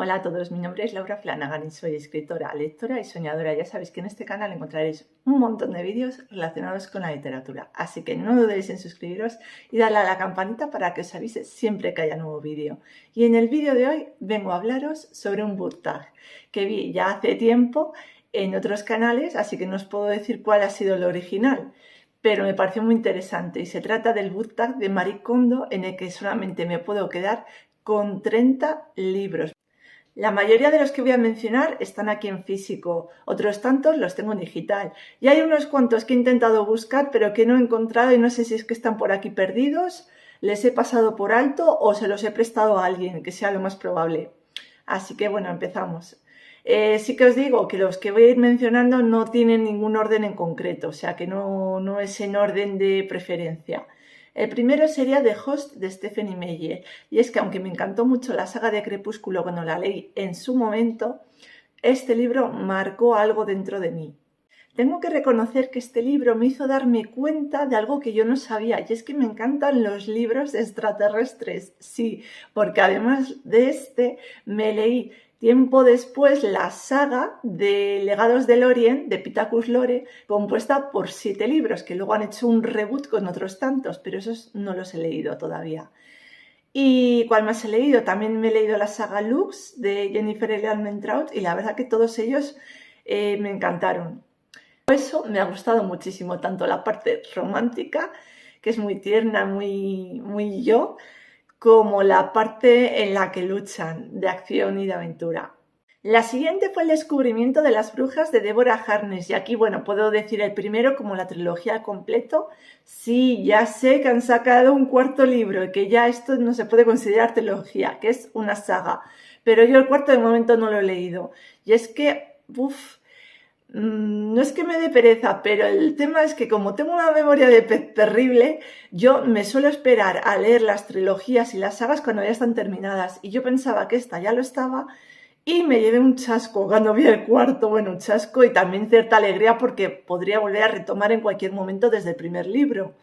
Hola a todos, mi nombre es Laura Flanagan y soy escritora, lectora y soñadora. Ya sabéis que en este canal encontraréis un montón de vídeos relacionados con la literatura, así que no dudéis en suscribiros y darle a la campanita para que os avise siempre que haya nuevo vídeo. Y en el vídeo de hoy vengo a hablaros sobre un book tag que vi ya hace tiempo en otros canales, así que no os puedo decir cuál ha sido el original, pero me pareció muy interesante y se trata del book tag de Marie Kondo, en el que solamente me puedo quedar con 30 libros. La mayoría de los que voy a mencionar están aquí en físico, otros tantos los tengo en digital. Y hay unos cuantos que he intentado buscar pero que no he encontrado y no sé si es que están por aquí perdidos, les he pasado por alto o se los he prestado a alguien, que sea lo más probable. Así que bueno, empezamos. Sí que os digo que los que voy a ir mencionando no tienen ningún orden en concreto, o sea que no es en orden de preferencia. El primero sería The Host de Stephenie Meyer, y es que aunque me encantó mucho la saga de Crepúsculo cuando la leí en su momento, este libro marcó algo dentro de mí. Tengo que reconocer que este libro me hizo darme cuenta de algo que yo no sabía, y es que me encantan los libros extraterrestres, sí, porque además de este me leí tiempo después la saga de Legados del Orient de Pittacus Lore, compuesta por 7 libros, que luego han hecho un reboot con otros tantos, pero esos no los he leído todavía. ¿Y cuál más he leído? También me he leído la saga Lux de Jennifer L. Armentrout y la verdad que todos ellos me encantaron. Por eso me ha gustado muchísimo tanto la parte romántica, que es muy tierna, muy yo, como la parte en la que luchan, de acción y de aventura. La siguiente fue El descubrimiento de las brujas de Deborah Harkness, y aquí, bueno, puedo decir el primero como la trilogía al completo. Sí, ya sé que han sacado un cuarto libro y que ya esto no se puede considerar trilogía, que es una saga, pero yo el cuarto de momento no lo he leído. Y es que, no es que me dé pereza, pero el tema es que como tengo una memoria de pez terrible, yo me suelo esperar a leer las trilogías y las sagas cuando ya están terminadas. Y yo pensaba que esta ya lo estaba y me llevé un chasco cuando vi el cuarto. Bueno, un chasco y también cierta alegría porque podría volver a retomar en cualquier momento desde el primer libro.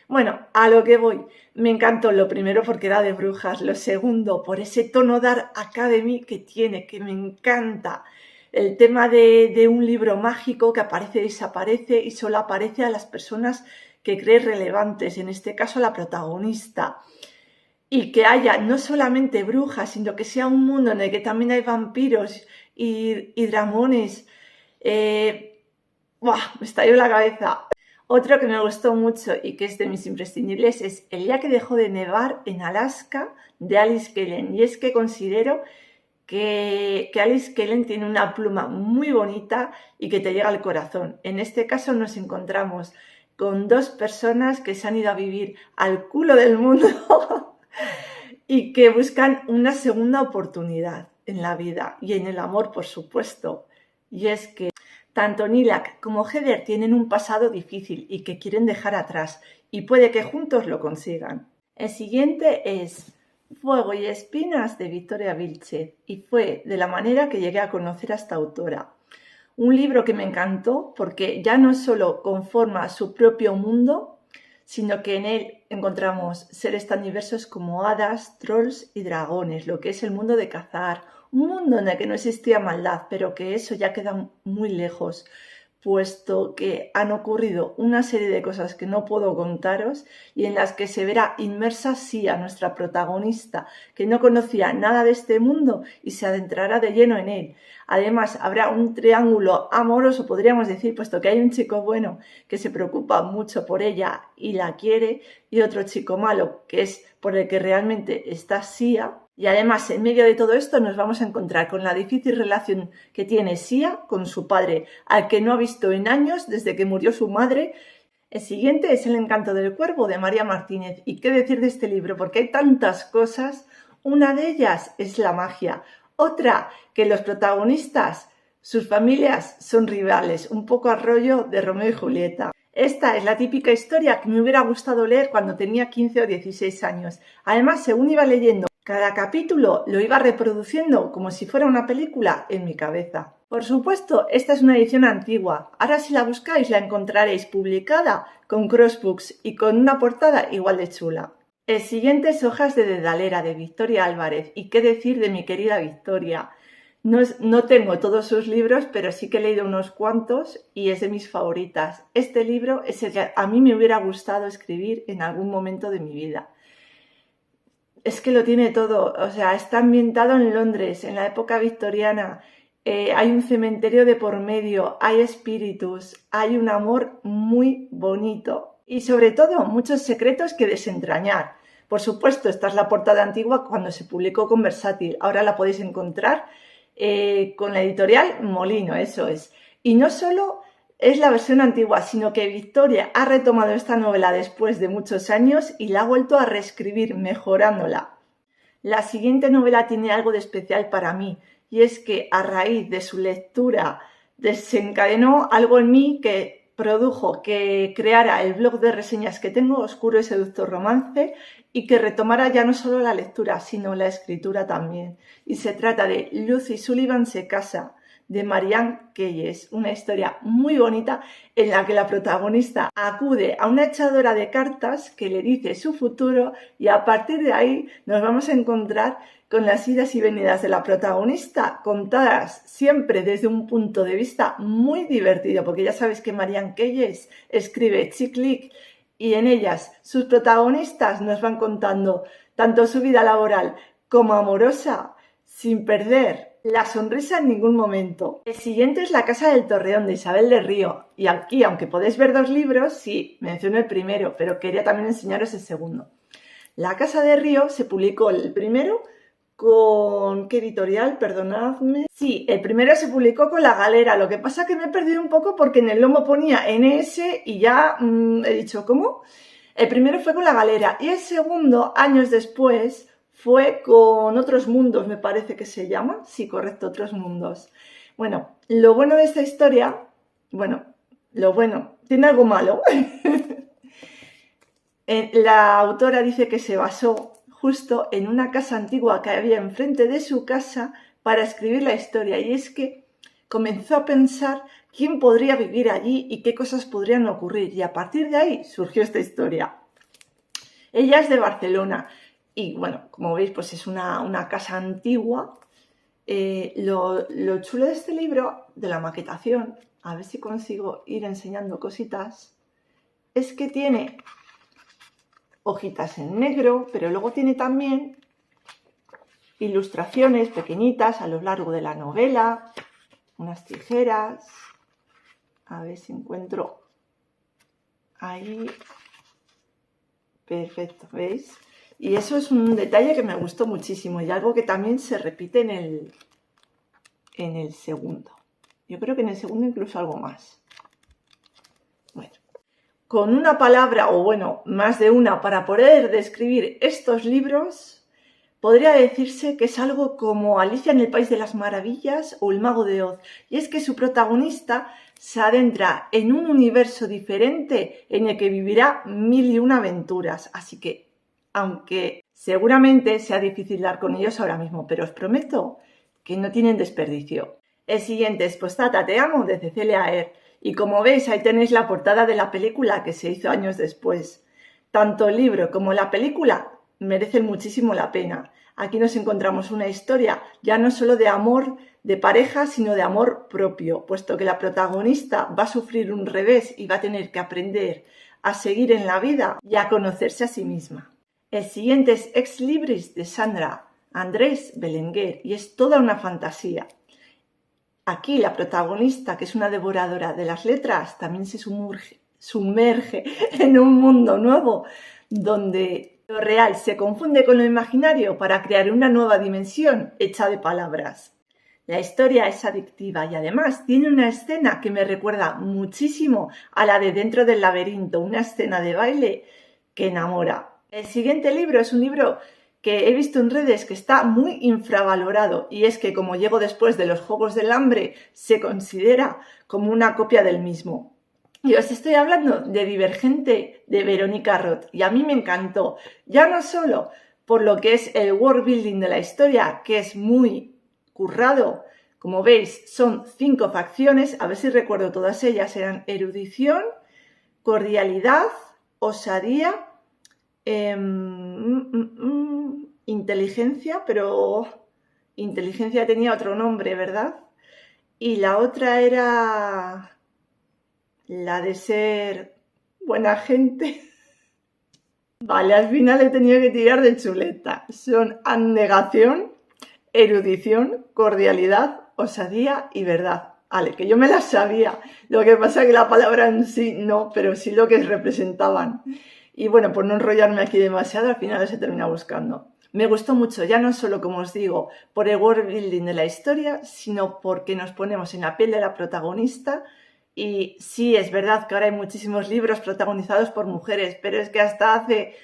Bueno, a lo que voy. Me encantó lo primero porque era de brujas, lo segundo por ese tono Dark Academy que tiene, que me encanta. El tema de un libro mágico que aparece y desaparece y solo aparece a las personas que crees relevantes, en este caso a la protagonista. Y que haya no solamente brujas, sino que sea un mundo en el que también hay vampiros y dragones. Me estalló la cabeza. Otro que me gustó mucho y que es de mis imprescindibles es El día que dejó de nevar en Alaska, de Alice Kellen. Y es que considero que Alice Kellen tiene una pluma muy bonita y que te llega al corazón. En este caso nos encontramos con 2 personas que se han ido a vivir al culo del mundo y que buscan una segunda oportunidad en la vida y en el amor, por supuesto. Y es que tanto Nilak como Heather tienen un pasado difícil y que quieren dejar atrás, y puede que juntos lo consigan. El siguiente es Fuego y espinas de Victoria Vilchez, y fue de la manera que llegué a conocer a esta autora. Un libro que me encantó porque ya no solo conforma su propio mundo, sino que en él encontramos seres tan diversos como hadas, trolls y dragones, lo que es el mundo de cazar, un mundo en el que no existía maldad, pero que eso ya queda muy lejos, puesto que han ocurrido una serie de cosas que no puedo contaros y en las que se verá inmersa Sia, nuestra protagonista, que no conocía nada de este mundo y se adentrará de lleno en él. Además, habrá un triángulo amoroso, podríamos decir, puesto que hay un chico bueno que se preocupa mucho por ella y la quiere, y otro chico malo, que es por el que realmente está Sia. Y además, en medio de todo esto, nos vamos a encontrar con la difícil relación que tiene Sia con su padre, al que no ha visto en años desde que murió su madre. El siguiente es El encanto del cuervo, de María Martínez. ¿Y qué decir de este libro? Porque hay tantas cosas. Una de ellas es la magia. Otra, que los protagonistas, sus familias, son rivales, un poco al rollo de Romeo y Julieta. Esta es la típica historia que me hubiera gustado leer cuando tenía 15 o 16 años. Además, según iba leyendo cada capítulo, lo iba reproduciendo como si fuera una película en mi cabeza. Por supuesto, esta es una edición antigua. Ahora si la buscáis la encontraréis publicada con Crossbooks y con una portada igual de chula. El siguiente es Hojas de Dedalera, de Victoria Álvarez. ¿Y qué decir de mi querida Victoria? No tengo todos sus libros, pero sí que he leído unos cuantos y es de mis favoritas. Este libro es el que a mí me hubiera gustado escribir en algún momento de mi vida. Es que lo tiene todo, o sea, está ambientado en Londres, en la época victoriana. Hay un cementerio de por medio, hay espíritus, hay un amor muy bonito y sobre todo muchos secretos que desentrañar. Por supuesto, esta es la portada antigua cuando se publicó con Versátil. Ahora la podéis encontrar con la editorial Molino, eso es. Y no solo es la versión antigua, sino que Victoria ha retomado esta novela después de muchos años y la ha vuelto a reescribir, mejorándola. La siguiente novela tiene algo de especial para mí, y es que a raíz de su lectura desencadenó algo en mí que produjo que creara el blog de reseñas que tengo, Oscuro y Seductor Romance, y que retomara ya no solo la lectura, sino la escritura también. Y se trata de Lucy Sullivan se casa, de Marianne Keyes, una historia muy bonita en la que la protagonista acude a una echadora de cartas que le dice su futuro y a partir de ahí nos vamos a encontrar con las idas y venidas de la protagonista, contadas siempre desde un punto de vista muy divertido, porque ya sabéis que Marianne Keyes escribe chick lit y en ellas sus protagonistas nos van contando tanto su vida laboral como amorosa, sin perder la sonrisa en ningún momento. El siguiente es La Casa del Torreón, de Isabel de Río. Y aquí, aunque podéis ver dos libros, sí, menciono el primero, pero quería también enseñaros el segundo. La Casa de Río se publicó el primero con... ¿qué editorial? Perdonadme. Sí, el primero se publicó con La Galera. Lo que pasa es que me he perdido un poco porque en el lomo ponía NS y ya he dicho, ¿cómo? El primero fue con La Galera y el segundo, años después, fue con Otros Mundos, me parece que se llama. Sí, correcto, Otros Mundos. Bueno, lo bueno de esta historia, tiene algo malo. La autora dice que se basó justo en una casa antigua que había enfrente de su casa para escribir la historia. Y es que comenzó a pensar quién podría vivir allí y qué cosas podrían ocurrir. Y a partir de ahí surgió esta historia. Ella es de Barcelona. Y bueno, como veis, pues es una casa antigua. Lo chulo de este libro, de la maquetación, a ver si consigo ir enseñando cositas, es que tiene hojitas en negro, pero luego tiene también ilustraciones pequeñitas a lo largo de la novela, unas tijeras, a ver si encuentro ahí, perfecto, ¿veis? Y eso es un detalle que me gustó muchísimo y algo que también se repite en el segundo. Yo creo que en el segundo incluso algo más. Bueno, con una palabra, o bueno, más de una, para poder describir estos libros, podría decirse que es algo como Alicia en el País de las Maravillas o El Mago de Oz. Y es que su protagonista se adentra en un universo diferente en el que vivirá 1001 aventuras. Así que, aunque seguramente sea difícil dar con ellos ahora mismo, pero os prometo que no tienen desperdicio. El siguiente es Postdata, te amo, de Cecilia Aer. Y como veis, ahí tenéis la portada de la película que se hizo años después. Tanto el libro como la película merecen muchísimo la pena. Aquí nos encontramos una historia ya no solo de amor de pareja, sino de amor propio, puesto que la protagonista va a sufrir un revés y va a tener que aprender a seguir en la vida y a conocerse a sí misma. El siguiente es Ex Libris, de Sandra Andrés Belenguer, y es toda una fantasía. Aquí la protagonista, que es una devoradora de las letras, también se sumerge en un mundo nuevo donde lo real se confunde con lo imaginario para crear una nueva dimensión hecha de palabras. La historia es adictiva y además tiene una escena que me recuerda muchísimo a la de Dentro del laberinto, una escena de baile que enamora. El siguiente libro es un libro que he visto en redes que está muy infravalorado y es que, como llego después de los Juegos del Hambre, se considera como una copia del mismo. Y os estoy hablando de Divergente, de Verónica Roth, y a mí me encantó, ya no solo por lo que es el world building de la historia, que es muy currado. Como veis, son 5 facciones, a ver si recuerdo todas ellas, eran erudición, cordialidad, osadía, Inteligencia, pero inteligencia tenía otro nombre, ¿verdad? Y la otra era la de ser buena gente. Vale, al final he tenido que tirar de chuleta. Son abnegación, erudición, cordialidad, osadía y verdad. Vale, que yo me las sabía. Lo que pasa es que la palabra en sí no, pero sí lo que representaban. Y bueno, por no enrollarme aquí demasiado, al final se termina buscando. Me gustó mucho, ya no solo, como os digo, por el world building de la historia, sino porque nos ponemos en la piel de la protagonista. Y sí, es verdad que ahora hay muchísimos libros protagonizados por mujeres, pero es que hasta hace,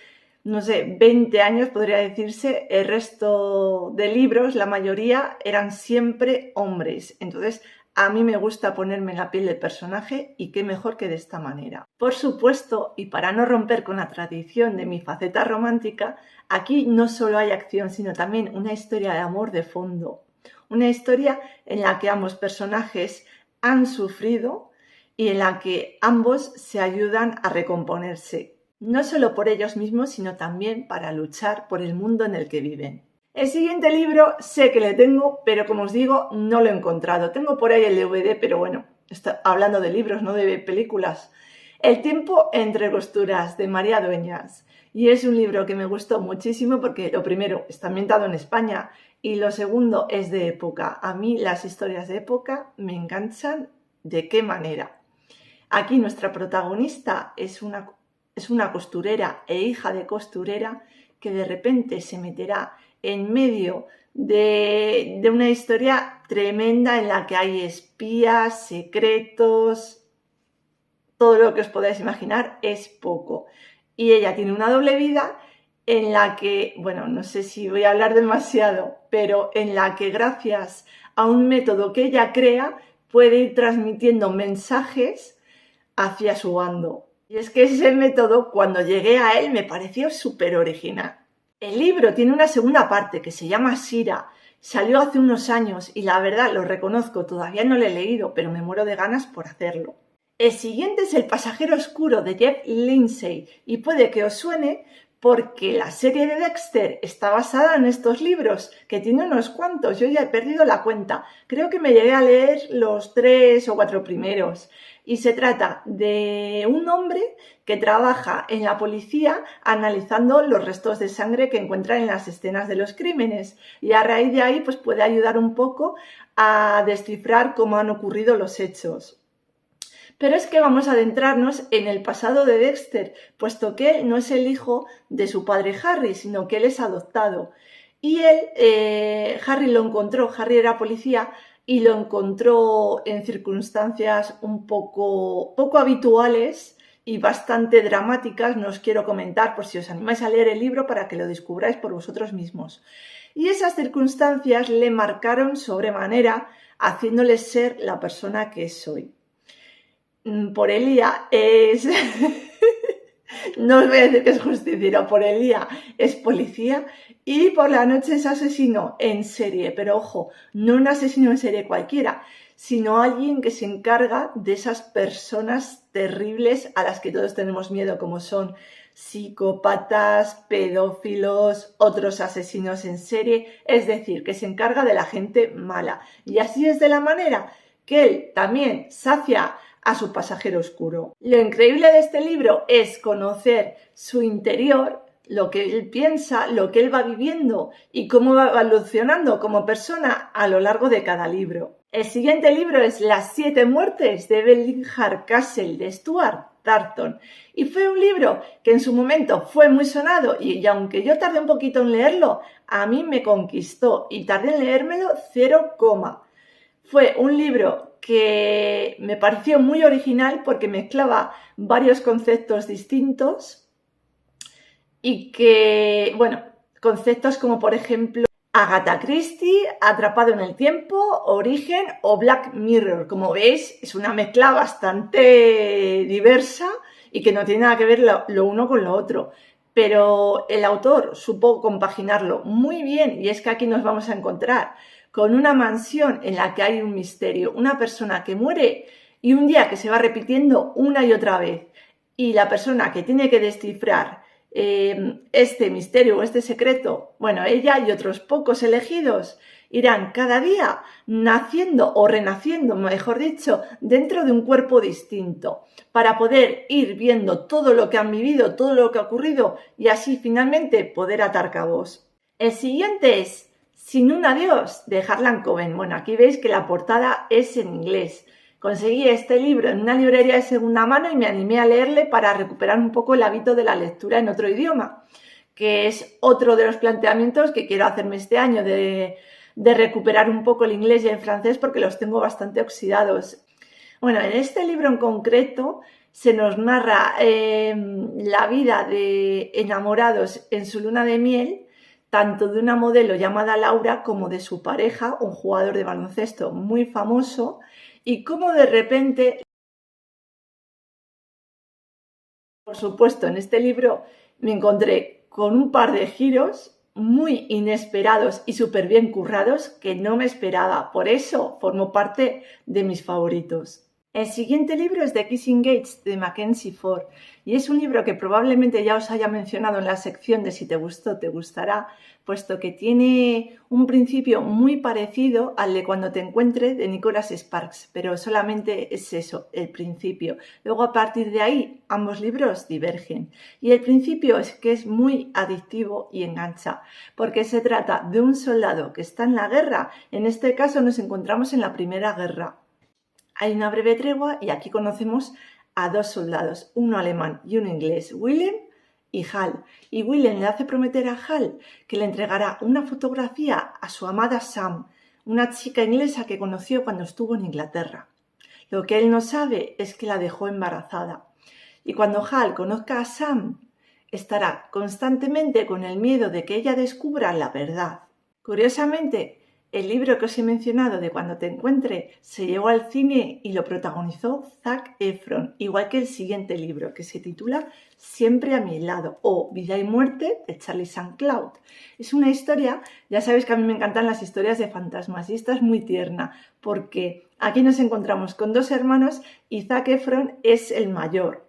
no sé, 20 años, podría decirse, el resto de libros, la mayoría, eran siempre hombres. Entonces, a mí me gusta ponerme en la piel del personaje y qué mejor que de esta manera. Por supuesto, y para no romper con la tradición de mi faceta romántica, aquí no solo hay acción, sino también una historia de amor de fondo. Una historia en la que ambos personajes han sufrido y en la que ambos se ayudan a recomponerse, no solo por ellos mismos, sino también para luchar por el mundo en el que viven. El siguiente libro sé que le tengo, pero como os digo, no lo he encontrado. Tengo por ahí el DVD, pero bueno, está hablando de libros, no de películas. El tiempo entre costuras, de María Dueñas. Y es un libro que me gustó muchísimo porque, lo primero, está ambientado en España y lo segundo, es de época. A mí las historias de época me enganchan. ¿De qué manera? Aquí nuestra protagonista es una costurera e hija de costurera que de repente se meterá en medio de una historia tremenda en la que hay espías, secretos, todo lo que os podáis imaginar es poco. Y ella tiene una doble vida en la que, bueno, no sé si voy a hablar demasiado, pero en la que gracias a un método que ella crea puede ir transmitiendo mensajes hacia su bando. Y es que ese método, cuando llegué a él, me pareció súper original. El libro tiene una segunda parte que se llama Sira. Salió hace unos años y la verdad, lo reconozco, todavía no lo he leído, pero me muero de ganas por hacerlo. El siguiente es El pasajero oscuro de Jeff Lindsay y puede que os suene porque la serie de Dexter está basada en estos libros, que tiene unos cuantos, yo ya he perdido la cuenta. Creo que me llegué a leer los 3 o 4 primeros. Y se trata de un hombre que trabaja en la policía analizando los restos de sangre que encuentra en las escenas de los crímenes. Y a raíz de ahí pues puede ayudar un poco a descifrar cómo han ocurrido los hechos. Pero es que vamos a adentrarnos en el pasado de Dexter, puesto que él no es el hijo de su padre Harry, sino que él es adoptado. Y Harry lo encontró, Harry era policía, y lo encontró en circunstancias un poco habituales y bastante dramáticas. No os quiero comentar por si os animáis a leer el libro para que lo descubráis por vosotros mismos. Y esas circunstancias le marcaron sobremanera, haciéndole ser la persona que soy. Por el día es... No os voy a decir que es justiciero, por el día es policía y por la noche es asesino en serie, pero ojo, no un asesino en serie cualquiera, sino alguien que se encarga de esas personas terribles a las que todos tenemos miedo, como son psicópatas, pedófilos, otros asesinos en serie, es decir, que se encarga de la gente mala. Y así es de la manera que él también sacia a su pasajero oscuro. Lo increíble de este libro es conocer su interior, lo que él piensa, lo que él va viviendo y cómo va evolucionando como persona a lo largo de cada libro. El siguiente libro es Las 7 muertes de Bellingham Castle de Stuart Tarton y fue un libro que en su momento fue muy sonado y aunque yo tardé un poquito en leerlo, a mí me conquistó y tardé en leérmelo 0, fue un libro que me pareció muy original porque mezclaba varios conceptos distintos y que, bueno, conceptos como por ejemplo Agatha Christie, Atrapado en el tiempo, Origen o Black Mirror. Como veis, es una mezcla bastante diversa y que no tiene nada que ver lo uno con lo otro. Pero el autor supo compaginarlo muy bien y es que aquí nos vamos a encontrar con una mansión en la que hay un misterio, una persona que muere y un día que se va repitiendo una y otra vez. Y la persona que tiene que descifrar este misterio o este secreto, bueno, ella y otros pocos elegidos irán cada día naciendo o renaciendo, mejor dicho, dentro de un cuerpo distinto, para poder ir viendo todo lo que han vivido, todo lo que ha ocurrido y así finalmente poder atar cabos. El siguiente es Sin un adiós, de Harlan Coben. Bueno, aquí veis que la portada es en inglés. Conseguí este libro en una librería de segunda mano y me animé a leerle para recuperar un poco el hábito de la lectura en otro idioma, que es otro de los planteamientos que quiero hacerme este año, de recuperar un poco el inglés y el francés porque los tengo bastante oxidados. Bueno, en este libro en concreto se nos narra la vida de enamorados en su luna de miel, tanto de una modelo llamada Laura como de su pareja, un jugador de baloncesto muy famoso, y cómo de repente, por supuesto, en este libro me encontré con un par de giros muy inesperados y súper bien currados que no me esperaba. Por eso formó parte de mis favoritos. El siguiente libro es The Kissing Gates, de Mackenzie Ford, y es un libro que probablemente ya os haya mencionado en la sección de si te gustó, te gustará, puesto que tiene un principio muy parecido al de Cuando te encuentre, de Nicholas Sparks, pero solamente es eso, el principio. Luego, a partir de ahí, ambos libros divergen. Y el principio es que es muy adictivo y engancha, porque se trata de un soldado que está en la guerra. En este caso nos encontramos en la Primera Guerra. Hay una breve tregua y aquí conocemos a dos soldados, uno alemán y uno inglés, Willem y Hal. Y Willem le hace prometer a Hal que le entregará una fotografía a su amada Sam, una chica inglesa que conoció cuando estuvo en Inglaterra. Lo que él no sabe es que la dejó embarazada. Y cuando Hal conozca a Sam, estará constantemente con el miedo de que ella descubra la verdad. Curiosamente, el libro que os he mencionado de Cuando te encuentre se llevó al cine y lo protagonizó Zac Efron, igual que el siguiente libro, que se titula Siempre a mi lado o Vida y muerte de Charlie St. Cloud. Es una historia, ya sabéis que a mí me encantan las historias de fantasmas y esta es muy tierna porque aquí nos encontramos con dos hermanos y Zac Efron es el mayor.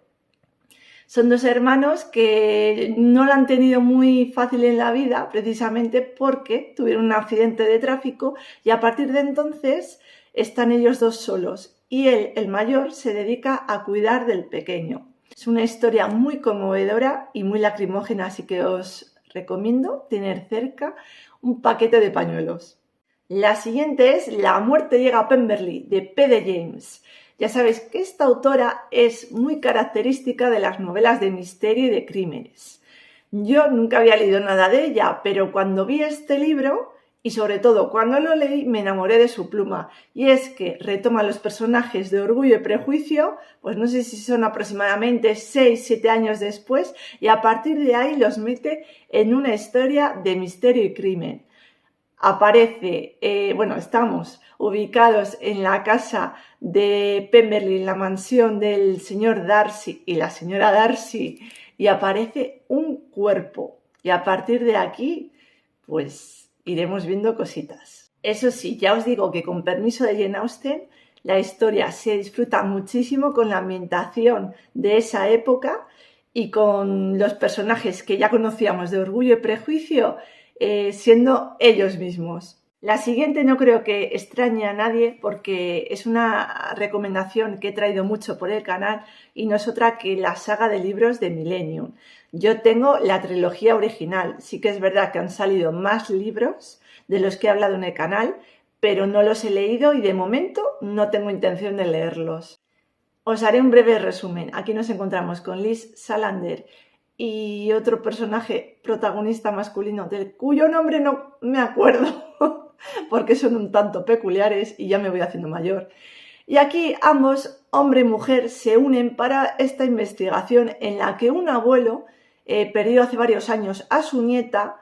Son dos hermanos que no lo han tenido muy fácil en la vida, precisamente porque tuvieron un accidente de tráfico y a partir de entonces están ellos dos solos y él, el mayor, se dedica a cuidar del pequeño. Es una historia muy conmovedora y muy lacrimógena, así que os recomiendo tener cerca un paquete de pañuelos. La siguiente es La muerte llega a Pemberley, de P.D. James. Ya sabéis que esta autora es muy característica de las novelas de misterio y de crímenes. Yo nunca había leído nada de ella, pero cuando vi este libro, y sobre todo cuando lo leí, me enamoré de su pluma. Y es que retoma los personajes de Orgullo y Prejuicio, pues no sé si son aproximadamente 6-7 años después, y a partir de ahí los mete en una historia de misterio y crimen. Aparece, estamos ubicados en la casa de Pemberley, en la mansión del señor Darcy y la señora Darcy, y aparece un cuerpo. Y a partir de aquí, pues iremos viendo cositas. Eso sí, ya os digo que con permiso de Jane Austen, la historia se disfruta muchísimo con la ambientación de esa época y con los personajes que ya conocíamos de Orgullo y Prejuicio, siendo ellos mismos. La siguiente no creo que extrañe a nadie porque es una recomendación que he traído mucho por el canal y no es otra que la saga de libros de Millennium. Yo tengo la trilogía original, sí que es verdad que han salido más libros de los que he hablado en el canal, pero no los he leído y de momento no tengo intención de leerlos. Os haré un breve resumen. Aquí nos encontramos con Liz Salander y otro personaje protagonista masculino del cuyo nombre no me acuerdo porque son un tanto peculiares y ya me voy haciendo mayor. Y aquí ambos, hombre y mujer, se unen para esta investigación en la que un abuelo perdió hace varios años a su nieta.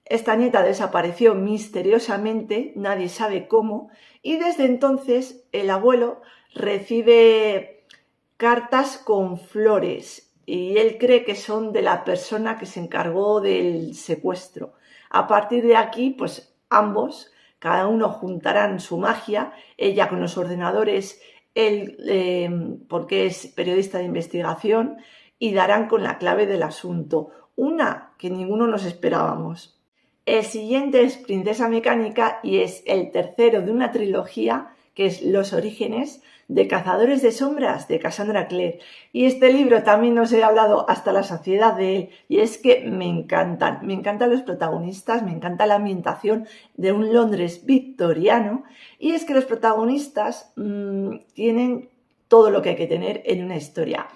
Esta nieta desapareció misteriosamente, nadie sabe cómo, y desde entonces el abuelo recibe cartas con flores y él cree que son de la persona que se encargó del secuestro. A partir de aquí, pues ambos, cada uno juntarán su magia, ella con los ordenadores, él porque es periodista de investigación, y darán con la clave del asunto. una que ninguno nos esperábamos. El siguiente es Princesa Mecánica y es el tercero de una trilogía que es Los Orígenes de Cazadores de Sombras de Cassandra Clare. Y este libro también os he hablado hasta la saciedad de él y es que me encantan los protagonistas, me encanta la ambientación de un Londres victoriano y es que los protagonistas tienen todo lo que hay que tener en una historia.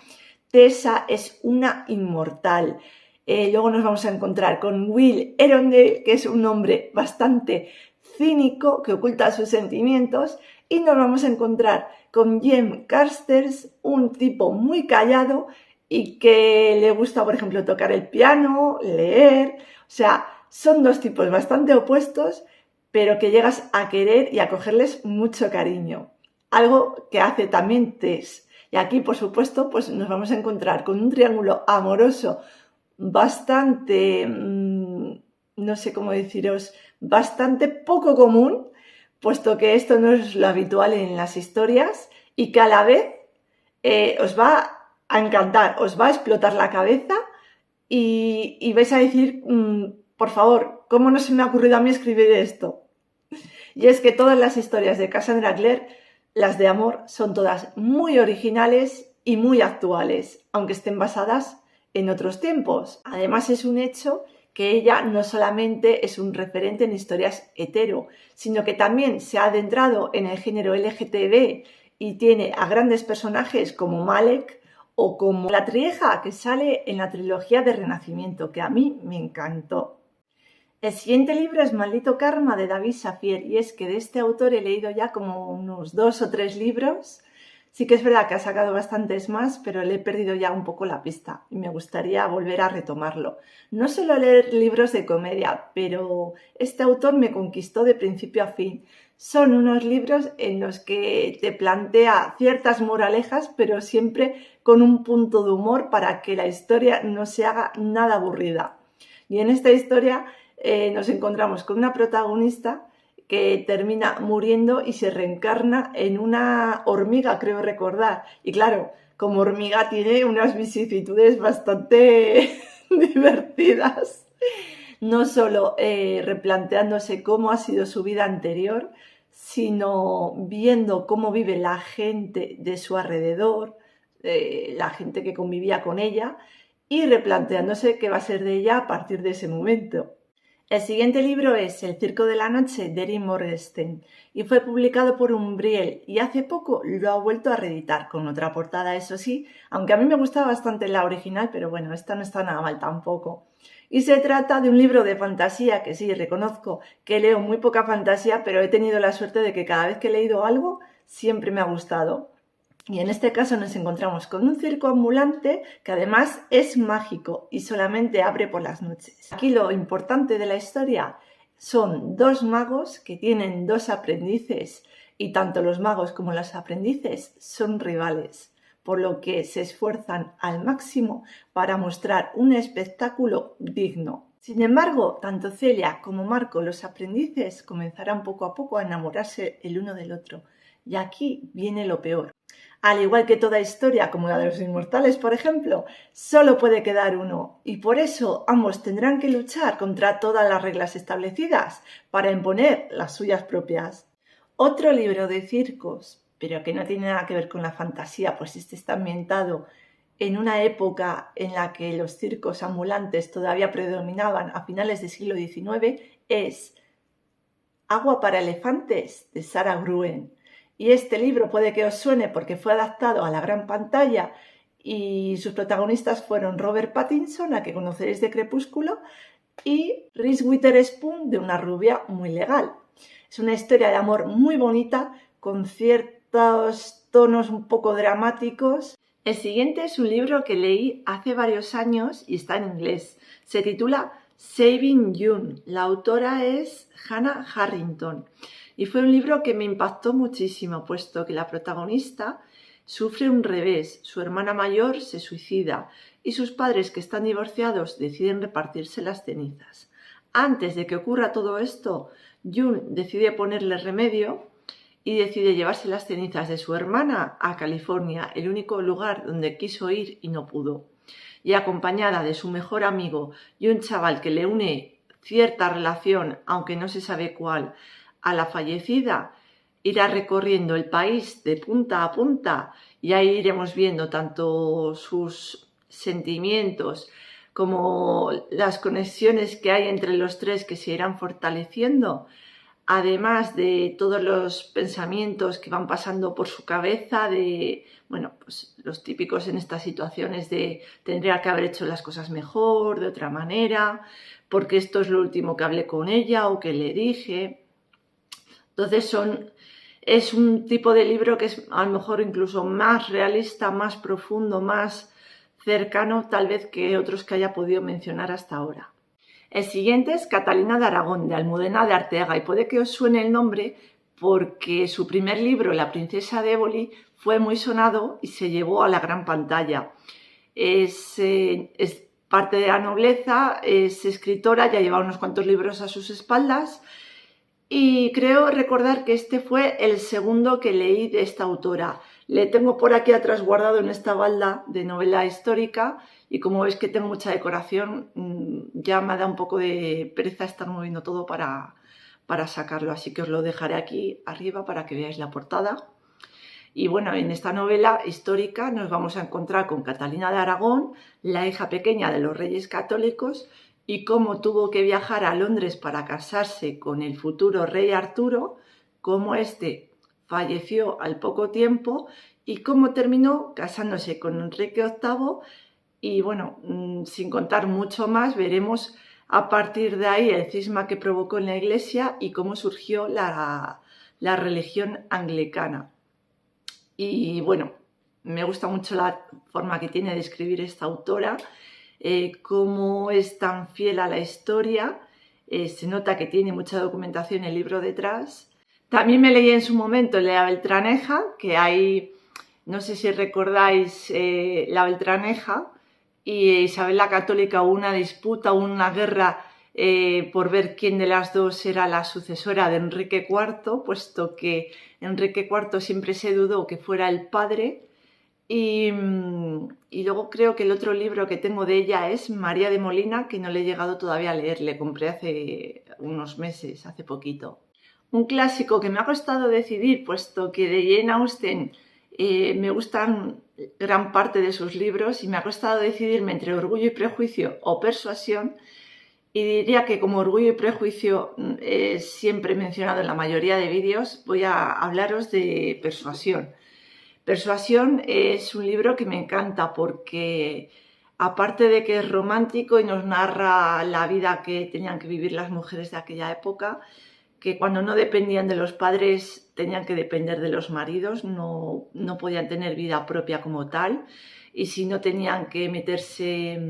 Tessa es una inmortal. Luego nos vamos a encontrar con Will Erondale, que es un hombre bastante cínico que oculta sus sentimientos, y nos vamos a encontrar con Jem Carsters, un tipo muy callado y que le gusta, por ejemplo, tocar el piano, leer. O sea, son dos tipos bastante opuestos, pero que llegas a querer y a cogerles mucho cariño. Algo que hace también Tess. Y aquí, por supuesto, pues nos vamos a encontrar con un triángulo amoroso bastante, no sé cómo deciros, bastante poco común, puesto que esto no es lo habitual en las historias y que a la vez os va a encantar, os va a explotar la cabeza y vais a decir, por favor, ¿cómo no se me ha ocurrido a mí escribir esto? Y es que todas las historias de Cassandra Clare, las de amor, son todas muy originales y muy actuales, aunque estén basadas en otros tiempos. Además, es un hecho que ella no solamente es un referente en historias hetero, sino que también se ha adentrado en el género LGTB y tiene a grandes personajes como Malek o como la Trieja que sale en la trilogía de Renacimiento, que a mí me encantó. El siguiente libro es Maldito Karma de David Safier y es que de este autor he leído ya como unos 2 o 3 libros. Sí que es verdad que ha sacado bastantes más, pero le he perdido ya un poco la pista y me gustaría volver a retomarlo. No suelo leer libros de comedia, pero este autor me conquistó de principio a fin. Son unos libros en los que te plantea ciertas moralejas, pero siempre con un punto de humor para que la historia no se haga nada aburrida. Y en esta historia nos encontramos con una protagonista que termina muriendo y se reencarna en una hormiga, creo recordar. Y claro, como hormiga tiene unas vicisitudes bastante divertidas. No solo replanteándose cómo ha sido su vida anterior, sino viendo cómo vive la gente de su alrededor, la gente que convivía con ella, y replanteándose qué va a ser de ella a partir de ese momento. El siguiente libro es El Circo de la Noche de Erin Morgenstern y fue publicado por Umbriel y hace poco lo ha vuelto a reeditar con otra portada, eso sí, aunque a mí me gustaba bastante la original, pero bueno, esta no está nada mal tampoco. Y se trata de un libro de fantasía que sí, reconozco que leo muy poca fantasía, pero he tenido la suerte de que cada vez que he leído algo siempre me ha gustado. Y en este caso nos encontramos con un circo ambulante que además es mágico y solamente abre por las noches. Aquí lo importante de la historia son 2 magos que tienen 2 aprendices y tanto los magos como los aprendices son rivales, por lo que se esfuerzan al máximo para mostrar un espectáculo digno. Sin embargo, tanto Celia como Marco, los aprendices, comenzarán poco a poco a enamorarse el uno del otro. Y aquí viene lo peor. Al igual que toda historia, como la de los inmortales, por ejemplo, solo puede quedar uno y por eso ambos tendrán que luchar contra todas las reglas establecidas para imponer las suyas propias. Otro libro de circos, pero que no tiene nada que ver con la fantasía, pues este está ambientado en una época en la que los circos ambulantes todavía predominaban a finales del siglo XIX, es Agua para elefantes de Sarah Gruen. Y este libro puede que os suene porque fue adaptado a la gran pantalla y sus protagonistas fueron Robert Pattinson, a que conoceréis de Crepúsculo, y Reese Witherspoon, de Una rubia muy legal. Es una historia de amor muy bonita, con ciertos tonos un poco dramáticos. El siguiente es un libro que leí hace varios años y está en inglés. Se titula Saving June. La autora es Hannah Harrington. Y fue un libro que me impactó muchísimo, puesto que la protagonista sufre un revés. Su hermana mayor se suicida y sus padres, que están divorciados, deciden repartirse las cenizas. Antes de que ocurra todo esto, June decide ponerle remedio y decide llevarse las cenizas de su hermana a California, el único lugar donde quiso ir y no pudo. y acompañada de su mejor amigo y un chaval que le une cierta relación, aunque no se sabe cuál, a la fallecida, irá recorriendo el país de punta a punta y ahí iremos viendo tanto sus sentimientos como las conexiones que hay entre los tres que se irán fortaleciendo, además de todos los pensamientos que van pasando por su cabeza, de, bueno, pues los típicos en estas situaciones de tendría que haber hecho las cosas mejor, de otra manera, porque esto es lo último que hablé con ella o que le dije. Entonces es un tipo de libro que es a lo mejor incluso más realista, más profundo, más cercano tal vez que otros que haya podido mencionar hasta ahora. El siguiente es Catalina de Aragón, de Almudena de Arteaga, y puede que os suene el nombre porque su primer libro, La princesa de Éboli, fue muy sonado y se llevó a la gran pantalla. Es parte de la nobleza, es escritora, ya lleva unos cuantos libros a sus espaldas y creo recordar que este fue el segundo que leí de esta autora. Le tengo por aquí atrás guardado en esta balda de novela histórica y como veis que tengo mucha decoración, ya me da un poco de pereza estar moviendo todo para sacarlo, así que os lo dejaré aquí arriba para que veáis la portada. Y bueno, en esta novela histórica nos vamos a encontrar con Catalina de Aragón, la hija pequeña de los reyes católicos, y cómo tuvo que viajar a Londres para casarse con el futuro rey Arturo, cómo este falleció al poco tiempo y cómo terminó casándose con Enrique VIII. Y bueno, sin contar mucho más, veremos a partir de ahí el cisma que provocó en la Iglesia y cómo surgió la religión anglicana. Y bueno, me gusta mucho la forma que tiene de escribir esta autora, cómo es tan fiel a la historia, se nota que tiene mucha documentación el libro detrás. También me leí en su momento La Beltraneja, que hay, no sé si recordáis La Beltraneja, y Isabel la Católica, hubo una disputa, una guerra por ver quién de las dos era la sucesora de Enrique IV, puesto que Enrique IV siempre se dudó que fuera el padre. Y luego creo que el otro libro que tengo de ella es María de Molina, que no le he llegado todavía a leer, le compré hace unos meses, hace poquito. Un clásico que me ha costado decidir, puesto que de Jane Austen me gustan gran parte de sus libros y me ha costado decidirme entre Orgullo y Prejuicio o Persuasión, y diría que como Orgullo y Prejuicio siempre he mencionado en la mayoría de vídeos, voy a hablaros de Persuasión. Persuasión es un libro que me encanta porque, aparte de que es romántico y nos narra la vida que tenían que vivir las mujeres de aquella época, que cuando no dependían de los padres tenían que depender de los maridos, no podían tener vida propia como tal, y si no tenían que meterse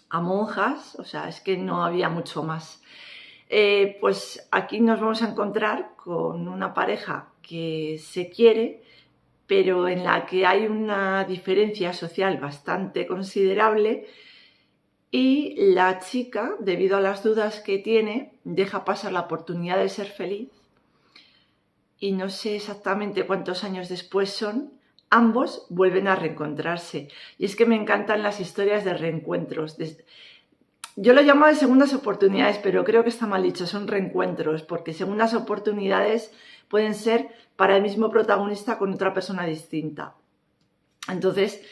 a monjas, o sea, es que no había mucho más. Pues aquí nos vamos a encontrar con una pareja que se quiere, pero en la que hay una diferencia social bastante considerable y la chica, debido a las dudas que tiene, deja pasar la oportunidad de ser feliz y no sé exactamente cuántos años después son, ambos vuelven a reencontrarse. Y es que me encantan las historias de reencuentros. Yo lo llamo de segundas oportunidades, pero creo que está mal dicho, son reencuentros, porque segundas oportunidades pueden ser para el mismo protagonista con otra persona distinta. Entonces,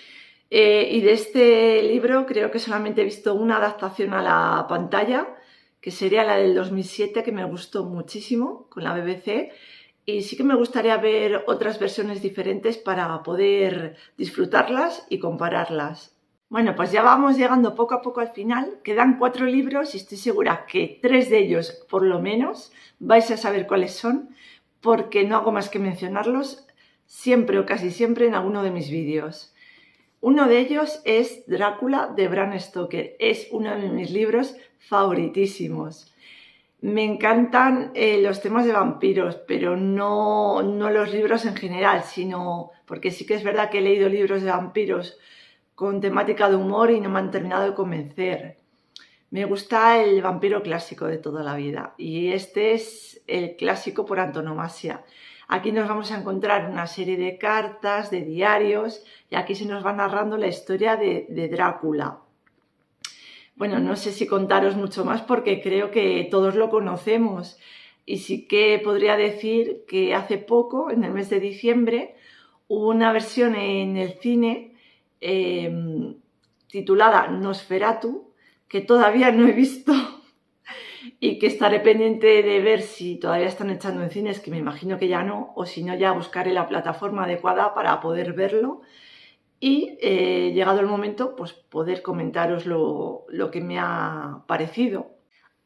y de este libro creo que solamente he visto una adaptación a la pantalla, que sería la del 2007, que me gustó muchísimo, con la BBC, y sí que me gustaría ver otras versiones diferentes para poder disfrutarlas y compararlas. Bueno, pues ya vamos llegando poco a poco al final. Quedan 4 libros y estoy segura que 3 de ellos, por lo menos, vais a saber cuáles son, porque no hago más que mencionarlos siempre o casi siempre en alguno de mis vídeos. Uno de ellos es Drácula de Bram Stoker. Es uno de mis libros favoritísimos. Me encantan los temas de vampiros, pero no los libros en general, sino porque sí que es verdad que he leído libros de vampiros con temática de humor y no me han terminado de convencer. Me gusta el vampiro clásico de toda la vida y este es el clásico por antonomasia. Aquí nos vamos a encontrar una serie de cartas, de diarios, y aquí se nos va narrando la historia de Drácula. Bueno, no sé si contaros mucho más porque creo que todos lo conocemos, y sí que podría decir que hace poco, en el mes de diciembre, hubo una versión en el cine titulada Nosferatu, que todavía no he visto y que estaré pendiente de ver si todavía están echando en cines, que me imagino que ya no, o si no ya buscaré la plataforma adecuada para poder verlo y llegado el momento pues poder comentaros lo que me ha parecido.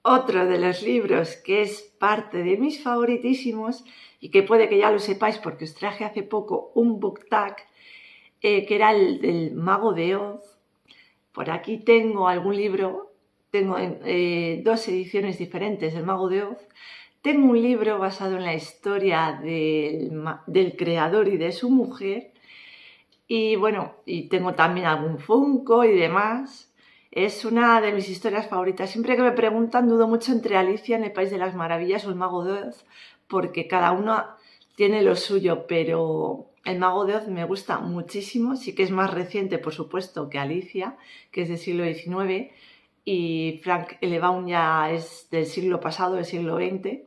Otro de los libros que es parte de mis favoritísimos y que puede que ya lo sepáis porque os traje hace poco un book tag, que era el del Mago de Oz. Por aquí tengo algún libro, tengo dos ediciones diferentes del Mago de Oz. Tengo un libro basado en la historia del creador y de su mujer. Y bueno, y tengo también algún Funko y demás. Es una de mis historias favoritas. Siempre que me preguntan, dudo mucho entre Alicia en el País de las Maravillas o el Mago de Oz, porque cada uno tiene lo suyo, pero el Mago de Oz me gusta muchísimo. Sí que es más reciente, por supuesto, que Alicia, que es del siglo XIX, y Frank Elebaum ya es del siglo pasado, del siglo XX.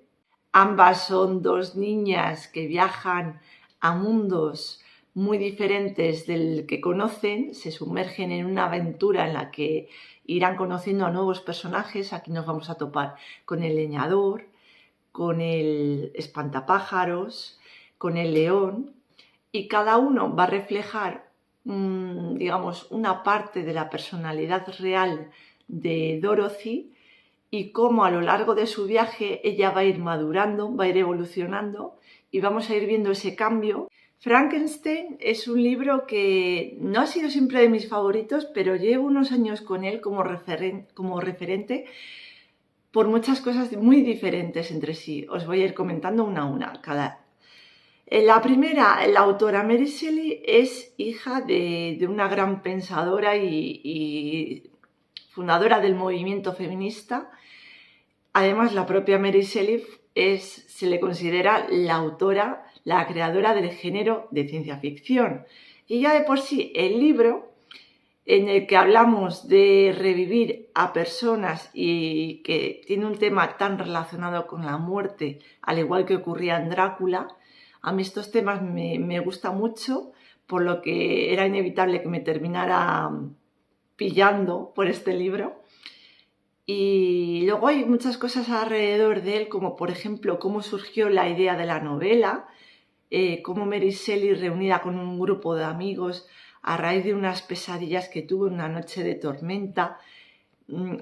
Ambas son dos niñas que viajan a mundos muy diferentes del que conocen, se sumergen en una aventura en la que irán conociendo a nuevos personajes. Aquí nos vamos a topar con el leñador, con el espantapájaros, con el león, y cada uno va a reflejar, digamos, una parte de la personalidad real de Dorothy y cómo a lo largo de su viaje ella va a ir madurando, va a ir evolucionando y vamos a ir viendo ese cambio. Frankenstein es un libro que no ha sido siempre de mis favoritos, pero llevo unos años con él como referente por muchas cosas muy diferentes entre sí. Os voy a ir comentando una a una cada. La primera, la autora Mary Shelley es hija de una gran pensadora y fundadora del movimiento feminista. Además, la propia Mary Shelley se le considera la autora, la creadora del género de ciencia ficción. Y ya de por sí, el libro en el que hablamos de revivir a personas y que tiene un tema tan relacionado con la muerte, al igual que ocurría en Drácula, a mí estos temas me gustan mucho, por lo que era inevitable que me terminara pillando por este libro. Y luego hay muchas cosas alrededor de él, como por ejemplo cómo surgió la idea de la novela, cómo Mary Shelley, reunida con un grupo de amigos a raíz de unas pesadillas que tuvo una noche de tormenta,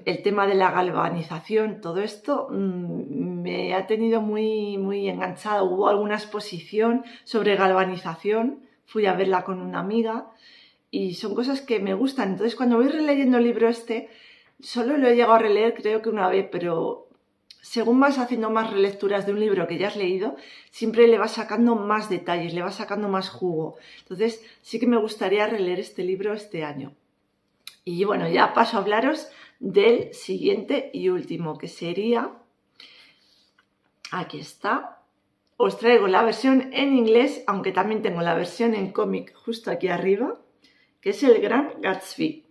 el tema de la galvanización, todo esto me ha tenido muy, muy enganchada. Hubo alguna exposición sobre galvanización, fui a verla con una amiga y son cosas que me gustan. Entonces, cuando voy releyendo el libro solo lo he llegado a releer creo que una vez, pero según vas haciendo más relecturas de un libro que ya has leído, siempre le vas sacando más detalles, le vas sacando más jugo. Entonces, sí que me gustaría releer este libro este año. Y bueno, ya paso a hablaros del siguiente y último, que sería, aquí está, os traigo la versión en inglés, aunque también tengo la versión en cómic justo aquí arriba, que es El Gran Gatsby.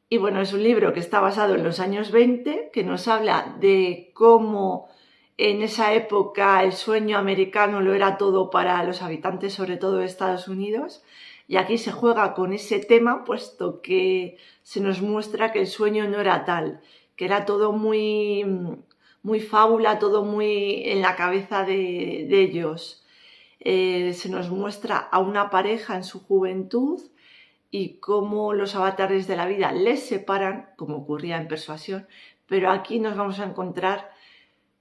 Y bueno, es un libro que está basado en los años 20, que nos habla de cómo en esa época el sueño americano lo era todo para los habitantes, sobre todo de Estados Unidos. Y aquí se juega con ese tema, puesto que se nos muestra que el sueño no era tal, que era todo muy, muy fábula, todo muy en la cabeza de ellos. Se nos muestra a una pareja en su juventud y cómo los avatares de la vida les separan, como ocurría en Persuasión, pero aquí nos vamos a encontrar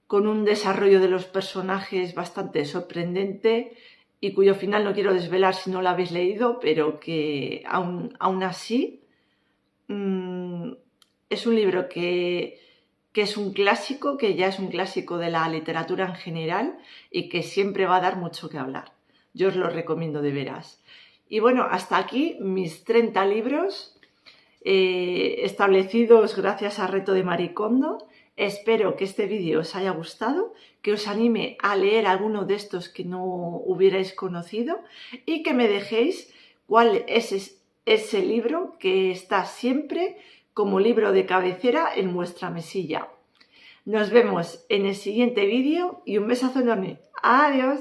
con un desarrollo de los personajes bastante sorprendente y cuyo final no quiero desvelar si no lo habéis leído, pero que aún así es un libro que es un clásico, que ya es un clásico de la literatura en general y que siempre va a dar mucho que hablar. Yo os lo recomiendo de veras. Y bueno, hasta aquí mis 30 libros. establecidos gracias a Reto de Maricondo. Espero que este vídeo os haya gustado, que os anime a leer alguno de estos que no hubierais conocido y que me dejéis cuál es ese libro que está siempre como libro de cabecera en vuestra mesilla. Nos vemos en el siguiente vídeo y un besazo enorme. ¡Adiós!